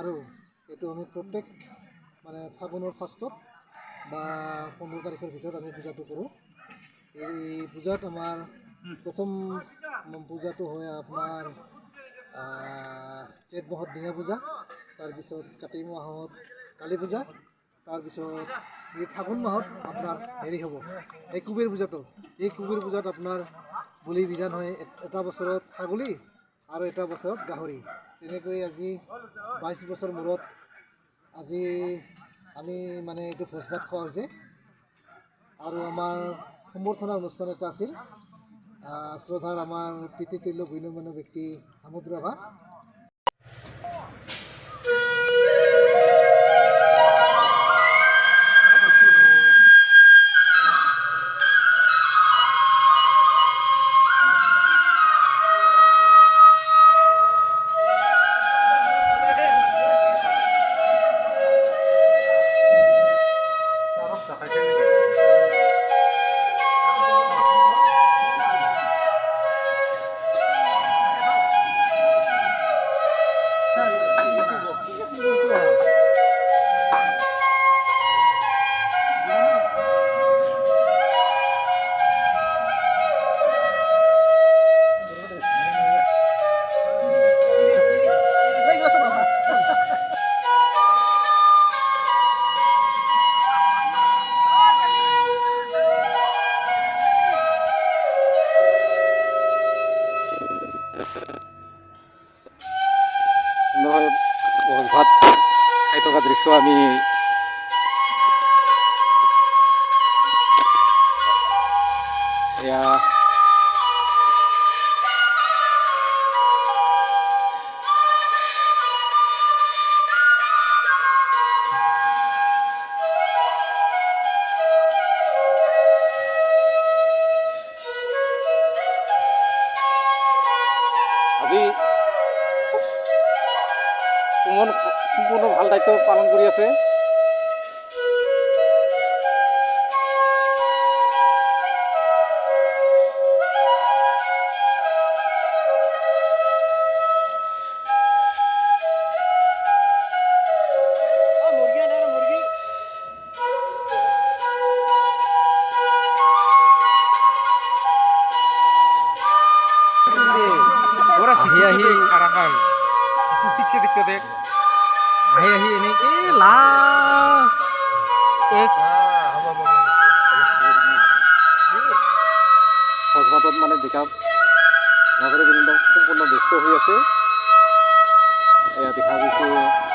আৰু এইটো আমি প্ৰত্যেক মানে ফাগুনৰ ফাৰ্ষ্টত বা 15 তাৰিখৰ ভিতৰত আমি পূজাটো কৰোঁ। এই পূজাত আমাৰ প্ৰথম পূজাটো হয় আপোনাৰ জেঠ মাহত ডিঙা পূজা, তাৰপিছত কাতি মাহত কালী পূজা, তাৰপিছত এই ফাগুন মাহত আপোনাৰ হেৰি হ'ব এই কুবেৰ পূজাটো। এই কুবেৰ পূজাত আপোনাৰ বলি বিধান হয়, এটা বছৰত ছাগলী আৰু এটা বছৰত গাহৰি। তেনেকৈ আজি 22 বছৰ মূৰত আজি আমি মানে এইটো ভোজ ভাত খোৱা হৈছে। আৰু আমাৰ সম্বৰ্ধনা অনুষ্ঠান এটা আছিল, শ্ৰদ্ধাৰ আমাৰ পিতৃতুল্য গণ্যমান্য ব্যক্তি সামুদ্ৰ ৰাভা। ভোজ ভাত খাই থকা দৃশ্য আমি এয়া আজি সম্পূৰ্ণ ভাল দায়িত্ব পালন কৰি আছে। আহি এনেকৈ লাষ্ট ভোজ ভাতত মানে ডেকা নাগৰিকবৃন্দ সম্পূৰ্ণ ব্যস্ত হৈ আছে। এয়া দেখা গৈছে